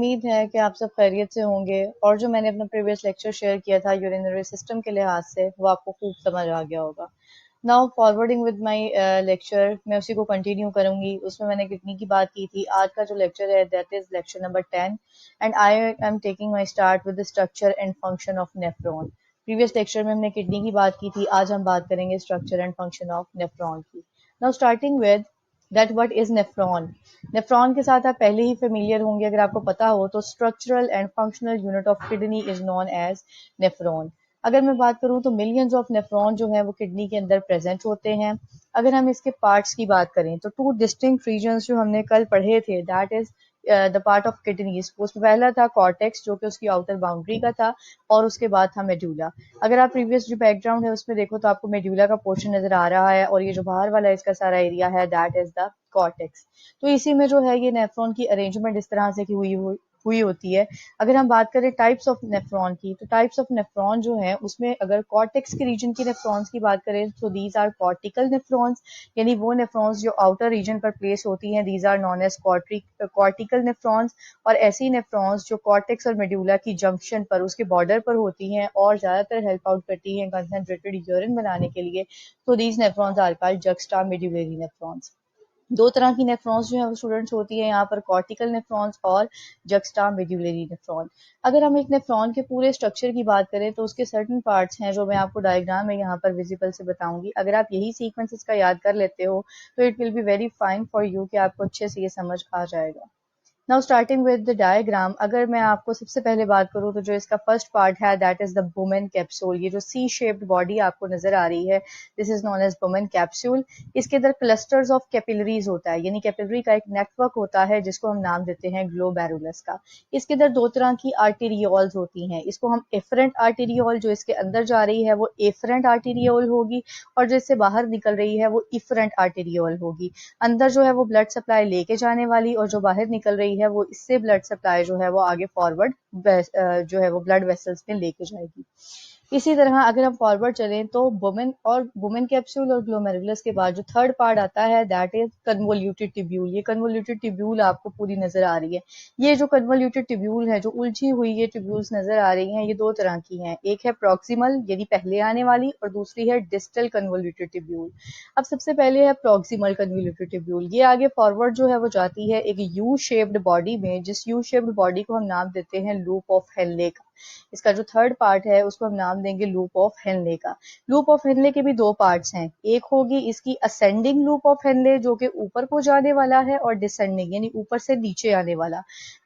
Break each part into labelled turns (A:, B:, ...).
A: उम्मीद है कि आप सब खैरियत से होंगे और जो मैंने अपना प्रीवियस लेक्चर शेयर किया था यूरिनरी सिस्टम के लिहाज से वो आपको खूब समझ आ गया होगा। Now forwarding with my lecture, मैं उसी को कंटिन्यू करूंगी। उसमें मैंने किडनी की बात की थी। आज का जो लेक्चर है that is lecture number 10 and I am taking my start with the structure and function of nephron. Previous lecture में हमने किडनी की बात की थी, आज हम बात करेंगे structure and function of nephron की। Now starting with that what is nephron. Nephron के साथ आप पहले ही फेमिलियर होंगे। अगर आपको पता हो तो structural and functional unit of kidney is known as nephron. अगर मैं बात करूं तो मिलियंस ऑफ नेफ्रॉन जो है वो किडनी के अंदर प्रेजेंट होते हैं। अगर हम इसके पार्ट्स की बात करें तो टू डिस्टिंक्ट रीजन्स जो हमने कल पढ़े थे that is the part of kidneys. उसमें पहला था कॉर्टेक्स जो कि उसकी आउटर बाउंड्री का था और उसके बाद था मेड्यूला। अगर आप प्रीवियस जो बैकग्राउंड है उसमें देखो तो आपको मेड्यूला का पोर्शन नजर आ रहा है और ये जो बाहर वाला इसका सारा एरिया है दैट इज द कॉर्टेक्स। तो इसी में जो है ये नेफ्रॉन की अरेंजमेंट इस तरह से की हुई होती है। अगर हम बात करें टाइप्स ऑफ नेफ्रॉन की तो टाइप्स ऑफ नेफ्रॉन जो है उसमें अगर कॉर्टेक्स के रीजन की नेफ्रॉन्स की बात करें तो दीज आर कॉर्टिकल नेफ्रॉन्स, यानी वो नेफ्रॉन्स जो आउटर रीजन पर प्लेस होती हैं, these are known as cortical nephrons. और ऐसी नेफ्रॉन्स जो कॉर्टेक्स और मेड्यूला की जंक्शन पर उसके बॉर्डर पर होती हैं और ज्यादातर हेल्प आउट करती हैं कंसंट्रेटेड यूरिन बनाने के लिए, तो these nephrons are called juxtamedullary nephrons. दो तरह की नेफ्रॉन्स जो है वो स्टूडेंट्स होती है यहाँ पर, कॉर्टिकल नेफ्रॉन्स और जक्स्टा मेड्यूलरी नेफ्रॉन। अगर हम एक नेफ्रॉन के पूरे स्ट्रक्चर की बात करें तो उसके सर्टेन पार्ट्स हैं जो मैं आपको डायग्राम में यहाँ पर विजिबल से बताऊंगी। अगर आप यही सीक्वेंस इसका याद कर लेते हो तो it will be very fine for you कि आपको अच्छे से ये समझ आ जाएगा। Now starting with the diagram, अगर मैं आपको सबसे पहले बात करूं तो जो इसका फर्स्ट पार्ट है that is the women capsule. ये जो सी शेप्ड बॉडी आपको नजर आ रही है this is known as Bowman capsule. इसके अंदर क्लस्टर्स ऑफ कैपिलरीज होता है, यानी कैपिलरी का एक नेटवर्क होता है जिसको हम नाम देते हैं ग्लोमेरुलस का। इसके अंदर दो तरह की आर्टेरियोल्स होती हैं। इसको हम एफरेंट आर्टेरियोल, जो इसके अंदर जा रही है वो एफरेंट आर्टेरियोल होगी, और जो इससे बाहर निकल रही है वो इफरेंट आर्टेरियोल होगी। अंदर जो है वो ब्लड सप्लाई लेके जाने वाली और जो बाहर निकल रही है वो इससे ब्लड सप्लाई जो है वो आगे फॉरवर्ड जो है वो ब्लड वेसल्स में लेके जाएगी। इसी तरह अगर हम फॉरवर्ड चलें तो वुमेन कैप्सूल और ग्लोमेरुलस के बाद जो थर्ड पार्ट आता है दैट इज कन्वोल्यूटेड ट्यूब्यूल। ये कन्वोल्यूटेड ट्यूब्यूल आपको पूरी नजर आ रही है। ये जो कन्वोल्यूटेड ट्यूब्यूल है, जो उलझी हुई ये ट्यूब्यूल्स नजर आ रही हैं, ये दो तरह की हैं। एक है प्रॉक्सिमल यानी पहले आने वाली, और दूसरी है डिस्टल कन्वोल्यूटेड ट्यूब्यूल। अब सबसे पहले है प्रॉक्सिमल कन्वोल्यूटेड ट्यूब्यूल। ये आगे फॉरवर्ड जो है वो जाती है एक यू शेप्ड बॉडी में, जिस यू शेप्ड बॉडी को हम नाम देते हैं लूप ऑफ हेनले का। इसका जो थर्ड पार्ट है उसको हम नाम देंगे लूप ऑफ हेनले का। लूप ऑफ हेनले के भी दो पार्ट्स हैं। एक होगी इसकी असेंडिंग लूप ऑफ हेनले जो कि ऊपर को जाने वाला है, और डिसेंडिंग यानी ऊपर से नीचे आने वाला।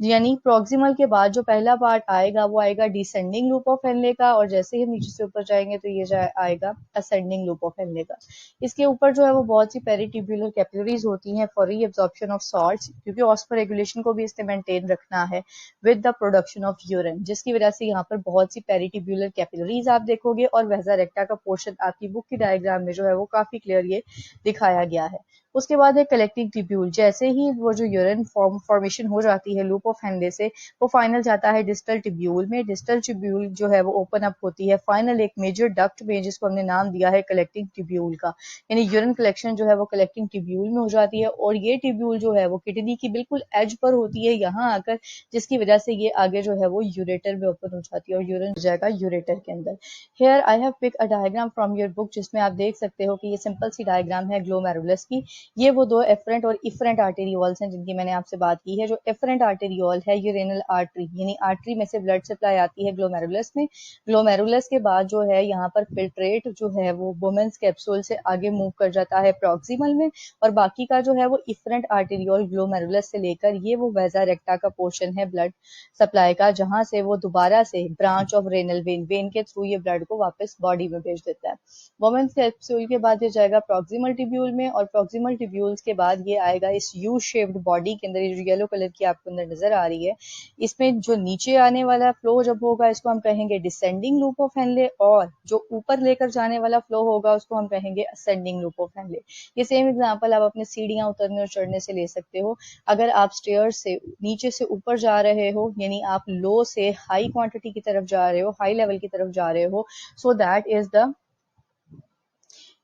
A: यानी प्रॉक्सिमल के बाद जो पहला पार्ट आएगा वो आएगा डिसेंडिंग लूप ऑफ हेनले का, और जैसे ही हम नीचे से ऊपर जाएंगे तो ये आएगा असेंडिंग लूप ऑफ हेनले का। इसके ऊपर जो है वो बहुत सी पेरिट्यूब्यूलर कैपिलरीज होती हैं फॉर री एब्जॉर्प्शन ऑफ सॉल्ट्स, क्योंकि ऑस्मोरेगुलेशन को भी इसने मेंटेन रखना है with the production of urine, जिसकी वजह से यहाँ पर बहुत सी पेरिट्यूब्यूलर कैपिलरीज आप देखोगे। और वेसा रेक्टा का पोर्शन आपकी बुक की डायग्राम में जो है वो काफी क्लियर ये दिखाया गया है। उसके बाद है कलेक्टिंग ट्यूब्यूल। जैसे ही वो जो यूरिन फॉर्मेशन हो जाती है लूप ऑफ हेनले से, वो फाइनल जाता है डिस्टल ट्यूब्यूल में। डिस्टल ट्यूब्यूल जो है वो ओपन अप होती है फाइनल एक मेजर डक्ट में जिसको हमने नाम दिया है कलेक्टिंग ट्यूब्यूल का। यानी यूरिन कलेक्शन जो है वो कलेक्टिंग ट्यूब्यूल में हो जाती है, और ये ट्यूब्यूल जो है वो किडनी की बिल्कुल एज पर होती है यहाँ आकर, जिसकी वजह से ये आगे जो है वो यूरेटर में ओपन हो जाती है और यूरिन हो जाएगा यूरेटर के अंदर। Here I have pick a diagram from your book जिसमें आप देख सकते हो कि ये सिंपल सी डायग्राम है ग्लोमेरुलस की। ये वो दो एफरेंट और इफरेंट आर्टेरियोल्स हैं जिनकी मैंने आपसे बात की है। जो एफरेंट आर्टेरियोल है यूरेनल आर्टरी, यानी आर्टरी में से ब्लड सप्लाई आती है ग्लोमेरुलस में। ग्लोमेरुलस के बाद जो है यहाँ पर फिल्ट्रेट जो है वो वुमेन्स कैप्सूल से आगे मूव कर जाता है प्रॉक्सिमल में, और बाकी का जो है वो इफरेंट आर्टेरियोल ग्लोमेरुलस से लेकर ये वो वेसा रेक्टा का पोर्शन है ब्लड सप्लाई का, जहां से वो दोबारा से ब्रांच ऑफ रेनल वेन के थ्रू ये ब्लड को वापस बॉडी में भेज देता है। वुमेन्स कैप्सूल के बाद ये जाएगा प्रॉक्सिमल ट्यूब्यूल में, और प्रॉक्सिमल ट्यूब्यूल्स के बाद ये आएगा इस यू शेप्ड बॉडी के अंदर। ये जो येलो कलर की आपको अंदर नजर आ रही है, इसमें जो नीचे आने वाला फ्लो जब होगा इसको हम कहेंगे डिसेंडिंग लूप ऑफ हेनले, और जो ऊपर लेकर जाने वाला फ्लो होगा उसको हम कहेंगे असेंडिंग लूप ऑफ हेनले। ये सेम एग्जांपल आप अपने सीढ़ियां उतरने और चढ़ने से ले सकते हो। अगर आप स्टेयर्स से नीचे से ऊपर जा रहे हो, यानी आप लो से हाई क्वांटिटी की तरफ जा रहे हो, हाई लेवल की तरफ जा रहे हो, सो दैट इज द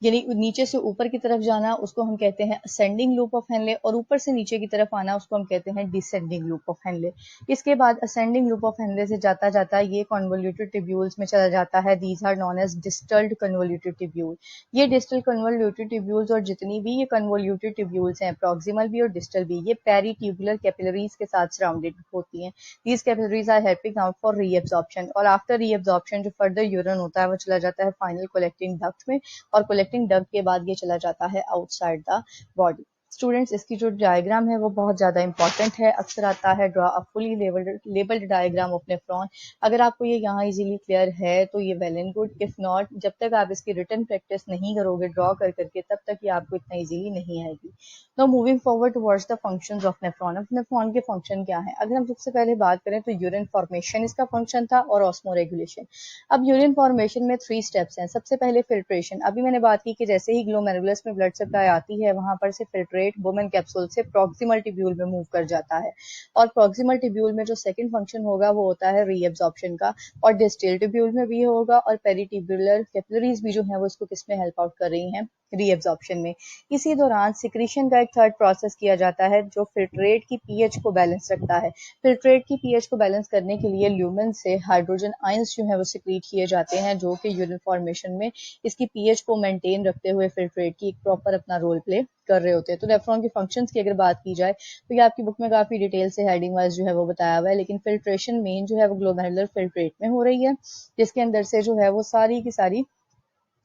A: यानी नीचे से ऊपर की तरफ जाना उसको हम कहते हैं असेंडिंग लूप ऑफ हेनले, और ऊपर से नीचे की तरफ आना उसको हम कहते हैं डिसेंडिंग लूप ऑफ हेनले। इसके बाद असेंडिंग लूप ऑफ हेनले से जाता जाता ये कन्वोल्यूटेड ट्यूब्यूल्स में चला जाता है। These are known as distal convoluted tubule. ये डिस्टल कन्वोल्यूटेड ट्यूब्यूल्स और जितनी भी ये कन्वोल्यूटेड ट्यूब्यूल्स हैं, प्रॉक्सिमल भी और डिस्टल भी, ये पेरी ट्यूबुलर कैपिलरीज के साथ सराउंडेड होती हैं। These capillaries are helping out for reabsorption, और आफ्टर रीएब्जॉर्प्शन जो फर्दर यूरिन होता है वो चला जाता है फाइनल कलेक्टिंग डक्ट में, और कलेक्टिंग डक्ट के बाद ये चला जाता है आउटसाइड द बॉडी। स्टूडेंट्स, इसकी जो डायग्राम है वो बहुत ज़्यादा इंपॉर्टेंट है। अक्सर आता है draw a fully labelled diagram of nephron. अगर आपको ये यहाँ इजीली क्लियर है तो ये well and good. If not, जब तक आप इसकी रिटन प्रैक्टिस नहीं करोगे ड्रॉ कर करके, तब तक ये आपको इतना इजीली नहीं आएगी। Now moving forward towards the functions of nephron. अब नेफ्रॉन के फंक्शन क्या है? अगर हम सबसे पहले बात करें तो यूरिन फॉर्मेशन इसका फंक्शन था, और ऑस्मोरेगुलेशन। अब यूरिन फॉर्मेशन में 3 स्टेप्स हैं। सबसे पहले फिल्ट्रेशन। अभी मैंने बात की कि जैसे ही ग्लोमेरुलस में ब्लड सप्लाई आती है, वहां पर से फिल्ट्रेट वुमेन कैप्सूल से प्रॉक्सिमल ट्यूब्यूल में मूव कर जाता है, और प्रॉक्सिमल ट्यूब्यूल में जो सेकंड फंक्शन होगा वो होता है रीएब्जॉर्प्शन का, और डिस्टल ट्यूब्यूल में भी होगा, और पेरीट्यूबुलर कैपिलरीज भी जो है वो इसको किसमें हेल्प आउट कर रही हैं? रीएब्जॉर्प्शन में। इसी दौरान सिक्रीशन का एक थर्ड प्रोसेस किया जाता है जो फिल्ट्रेट की पीएच को बैलेंस रखता है। फिल्ट्रेट की पीएच को बैलेंस करने के लिए ल्यूमेन से हाइड्रोजन आयंस जो है वो सिक्रीट किए जाते हैं, जो कि यूरिन फॉर्मेशन में इसकी पीएच को मेंटेन रखते हुए फिल्ट्रेट की एक प्रॉपर अपना रोल प्ले कर रहे होते हैं। तो नेफ्रॉन के फंक्शंस की अगर बात की जाए तो ये आपकी बुक में काफी डिटेल से हेडिंग वाइज जो है वो बताया हुआ है, लेकिन फिल्ट्रेशन मेन जो है वो ग्लोमेरुलर फिल्ट्रेट में हो रही है, जिसके अंदर से जो है वो सारी की सारी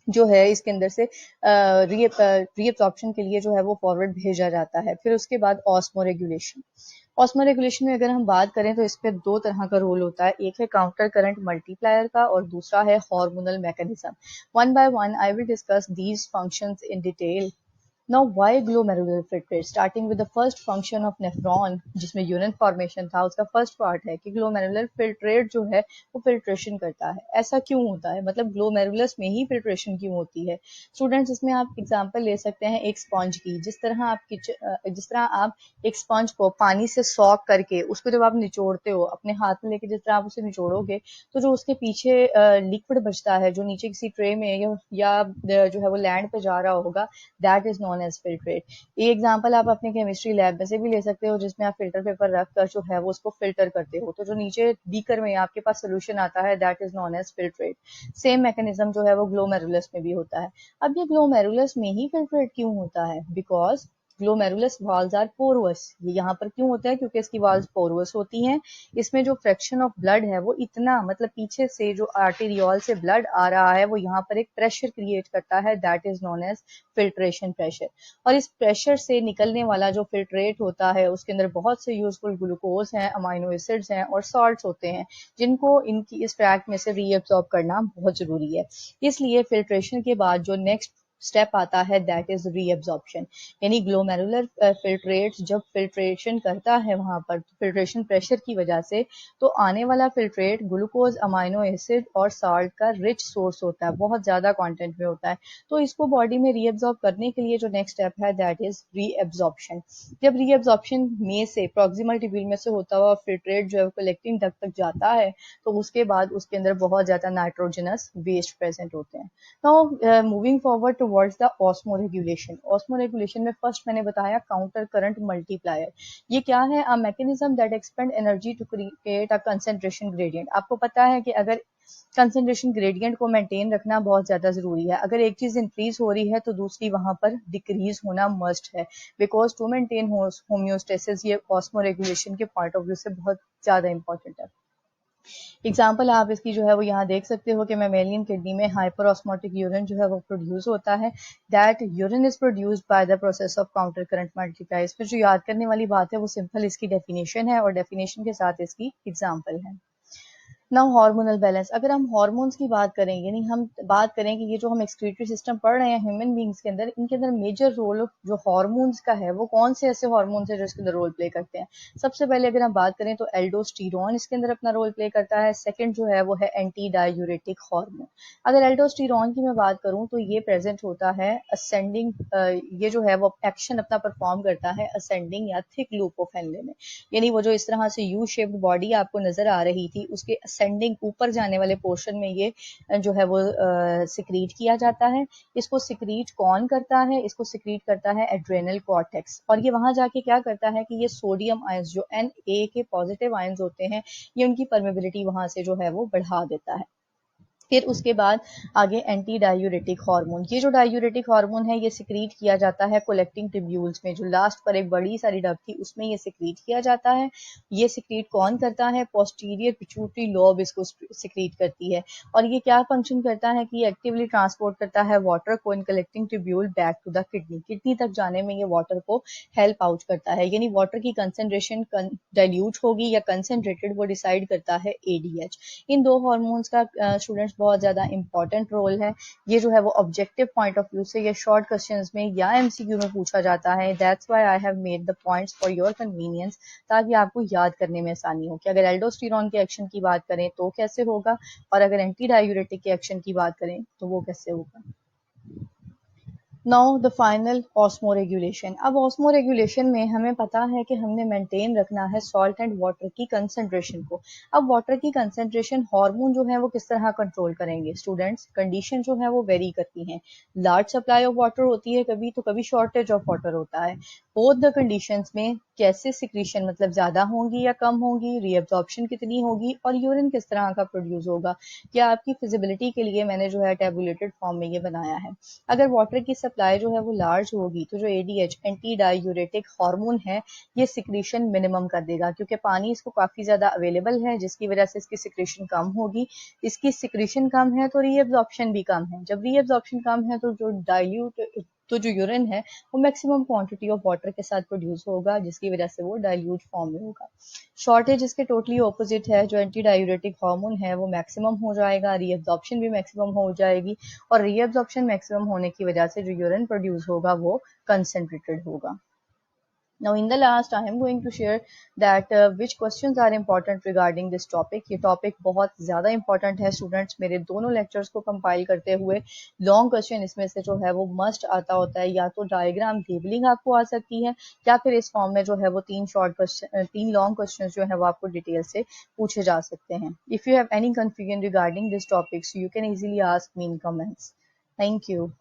A: जो है इसके अंदर से रीअब्सॉर्प्शन के लिए जो है वो फॉरवर्ड भेजा जाता है। फिर उसके बाद ऑस्मोरेगुलेशन। ऑस्मोरेगुलेशन में अगर हम बात करें तो इस पे 2 तरह का रोल होता है। एक है काउंटर करंट मल्टीप्लायर का, और दूसरा है hormonal mechanism. One by one I will discuss these functions in detail. Now, why glomerular filtrate? Starting with the first function of nephron, जिसमें यूरिन फॉर्मेशन था, उसका फर्स्ट पार्ट है कि ग्लोमेरुलर फिल्ट्रेट जो है वो फिल्ट्रेशन करता है। ऐसा क्यों होता है? मतलब ग्लोमेरुलस में ही फिल्ट्रेशन क्यों होती है? स्टूडेंट्स, इसमें आप एग्जांपल ले सकते हैं एक स्पंज की। जिस तरह आप एक स्पंज को पानी से सॉक करके उसको जब आप निचोड़ते हो, अपने हाथ में लेके जिस तरह आप उसे निचोड़ोगे, तो जो उसके पीछे लिक्विड बचता है जो नीचे किसी ट्रे में या जो है वो लैंड पे जा रहा होगा, that is known as filtrate. ये एग्जांपल आप अपने केमिस्ट्री लैब में से भी ले सकते हो, जिसमें आप फिल्टर पेपर रख कर जो है वो उसको फिल्टर करते हो, तो जो नीचे बीकर में आपके पास सोल्यूशन आता है, that is known as filtrate. Same mechanism जो है वो ग्लोमेरुलस में भी होता है। अब ये ग्लोमेरुलस में ही फिल्ट्रेट क्यों होता है? Because glomerulus walls are porous. ये यहाँ पर क्यों होता है? क्योंकि इसकी वॉल्स पोरवस होती हैं। इसमें जो फ्रैक्शन ऑफ ब्लड है वो इतना, मतलब पीछे से जो आर्टेरियोल से ब्लड आ रहा है वो यहाँ पर एक प्रेशर क्रिएट करता है, that is known as filtration pressure. और इस प्रेशर से निकलने वाला जो फिल्ट्रेट होता है उसके अंदर बहुत से यूजफुल ग्लूकोज हैं, अमाइनो एसिड्स हैं और सॉल्ट्स होते हैं, जिनको इनकी इस ट्रैक में से रीअब्सॉर्ब करना बहुत जरूरी है। इसलिए फिल्ट्रेशन के बाद जो नेक्स्ट स्टेप आता है, दैट इज रीअब्सॉर्प्शन। यानी ग्लोमेरुलर फिल्ट्रेट्स जब फिल्ट्रेशन करता है वहां पर फिल्ट्रेशन प्रेशर की वजह से, तो आने वाला फिल्ट्रेट ग्लूकोज, अमाइनो एसिड और साल्ट का रिच सोर्स होता है, बहुत ज्यादा क्वांटिटी में होता है। तो इसको बॉडी में रीअब्सॉर्ब करने के लिए जो नेक्स्ट स्टेप है, दैट इज रीअब्सॉर्प्शन। जब रीअब्सॉर्प्शन में से प्रॉक्सिमल ट्यूब्यूल में से होता हुआ फिल्ट्रेट जो है कलेक्टिंग डक्ट तक जाता है, तो उसके बाद उसके अंदर बहुत ज्यादा नाइट्रोजनस वेस्ट प्रेजेंट होते हैं। Now moving forward towards the osmoregulation. Osmoregulation में फर्स्ट मैंने बताया काउंटर करंट मल्टीप्लायर। ये क्या है? A mechanism that expend energy to create a concentration gradient. आपको पता है कि अगर कंसंट्रेशन ग्रेडियंट को मेंटेन रखना बहुत ज्यादा जरूरी है। अगर एक चीज इंक्रीज हो रही है तो दूसरी वहां पर डिक्रीज होना मस्ट है, बिकॉज टू मेंटेन होम्योस्टेसिस ये ऑस्मोरेगुलेशन के पॉइंट ऑफ व्यू से बहुत ज्यादा इंपॉर्टेंट है। एग्जाम्पल आप इसकी जो है वो यहाँ देख सकते हो कि मेमेलियन किडनी में हाइपर ऑस्मोटिक यूरिन जो है वो प्रोड्यूस होता है। That urine is produced by the process of counter current multiply. इसमें जो याद करने वाली बात है वो सिंपल इसकी डेफिनेशन है, और डेफिनेशन के साथ इसकी एग्जाम्पल है। Now hormonal balance. अगर हम हार्मोन्स की बात करें, यानी हम बात करें कि ये जो हम एक्सक्रीटरी सिस्टम पढ़ रहे हैं ह्यूमन बींग्स के अंदर, इनके अंदर मेजर रोल जो हार्मोन्स का है वो कौन से ऐसे हार्मोन्स है जो इसके अंदर रोल प्ले करते हैं? सबसे पहले अगर हम बात करें तो एल्डोस्टेरॉन इसके अंदर अपना रोल प्ले करता है। सेकंड जो है वो है एंटी डायूरेटिक हार्मोन। अगर एल्डोस्टेरॉन की मैं बात करूं तो ये प्रेजेंट होता है असेंडिंग, ये जो है वो एक्शन अपना परफॉर्म करता है असेंडिंग या थिक लूप ऑफ हेनले में। यानी वो जो इस तरह से यू शेप्ड बॉडी आपको नजर आ रही थी, उसके असेंडिंग ऊपर जाने वाले पोर्शन में ये जो है वो सिक्रीट किया जाता है। इसको सिक्रीट कौन करता है? इसको सिक्रीट करता है एड्रेनल कॉर्टेक्स, और ये वहां जाके क्या करता है कि ये सोडियम आयंस जो Na के पॉजिटिव आयंस होते हैं, ये उनकी परमेबिलिटी वहां से जो है वो बढ़ा देता है। फिर उसके बाद आगे एंटी डायूरेटिक हार्मोन, ये जो डायूरेटिक हार्मोन है ये सिक्रीट किया जाता है कोलेक्टिंग ट्यूब्यूल्स में, जो लास्ट पर एक बड़ी सारी डब थी उसमें ये सिक्रीट किया जाता है। ये सिक्रीट कौन करता है? पोस्टीरियर पिट्यूटरी लोब इसको सिक्रीट करती है, और ये क्या फंक्शन करता है कि एक्टिवली ट्रांसपोर्ट करता है वाटर को in collecting tubule back to the kidney, kidney तक जाने में ये वाटर को हेल्प आउट करता है। यानी वाटर की कंसेंट्रेशन डाइल्यूट होगी या कंसेंट्रेटेड, वो डिसाइड करता है ADH। इन दो हार्मोन्स का स्टूडेंट्स बहुत ज्यादा इंपॉर्टेंट रोल है। ये जो है वो ऑब्जेक्टिव पॉइंट ऑफ व्यू से ये शॉर्ट क्वेश्चंस में या MCQ में पूछा जाता है। That's why I have made the points for your convenience, ताकि आपको याद करने में आसानी हो कि अगर एल्डोस्टेरॉन के एक्शन की बात करें तो कैसे होगा, और अगर एंटी डायूरेटिक के एक्शन की बात करें तो वो कैसे होगा। Now the final osmo regulation. अब ऑस्मो रेगुलेशन में हमें पता है कि हमने मेंटेन रखना है सॉल्ट एंड वाटर की कंसेंट्रेशन को। अब वाटर की कंसेंट्रेशन हार्मोन जो है वो किस तरह कंट्रोल करेंगे स्टूडेंट्स? कंडीशन जो है वो वेरी करती हैं। लार्ज सप्लाई ऑफ वाटर होती है कभी, तो कभी शॉर्टेज ऑफ वाटर होता है। बोथ द कंडीशंस में कैसे सिक्रीशन मतलब ज्यादा होंगी या कम होंगी, रीअब्जॉर्प्शन कितनी होगी, और यूरिन किस तरह का प्रोड्यूस होगा, क्या आपकी फिजिबिलिटी के लिए मैंने जो है टेबुलेटेड फॉर्म में ये बनाया है। अगर वाटर की सप्लाई जो है वो लार्ज होगी तो जो ADH एंटी डायूरेटिक हार्मोन है ये सिक्रीशन मिनिमम कर देगा, क्योंकि पानी इसको काफी ज्यादा अवेलेबल है, जिसकी वजह से इसकी सिक्रीशन कम होगी। इसकी सिक्रीशन कम है तो रीअब्जॉर्प्शन भी कम है। जब रीअब्जॉर्प्शन कम है तो जो यूरिन है वो मैक्सिमम क्वांटिटी ऑफ वाटर के साथ प्रोड्यूस होगा, जिसकी वजह से वो डाइल्यूट फॉर्म में होगा। शॉर्टेज इसके टोटली ऑपोजिट है, जो एंटी डायूरेटिक हार्मोन है वो मैक्सिमम हो जाएगा, रीअब्जॉर्प्शन भी मैक्सिमम हो जाएगी, और रीअब्जॉर्प्शन मैक्सिमम होने की वजह से जो यूरिन प्रोड्यूस होगा वो कंसेंट्रेटेड होगा। Now in the last I am going to share that which questions are important regarding this topic। ये टॉपिक बहुत ज़्यादा इंपॉर्टेंट है स्टूडेंट्स, मेरे दोनों लेक्चर्स को कंपाइल करते हुए लॉन्ग क्वेश्चन इसमें से जो है वो मस्ट आता होता है। या तो डायग्राम लेबलिंग आपको आ सकती है, या फिर इस फॉर्म में जो है वो तीन लॉन्ग क्वेश्चन जो है वो आपको डिटेल से पूछे जा सकते हैं। If you have any confusion regarding this topics you can easily ask me in comments. Thank you.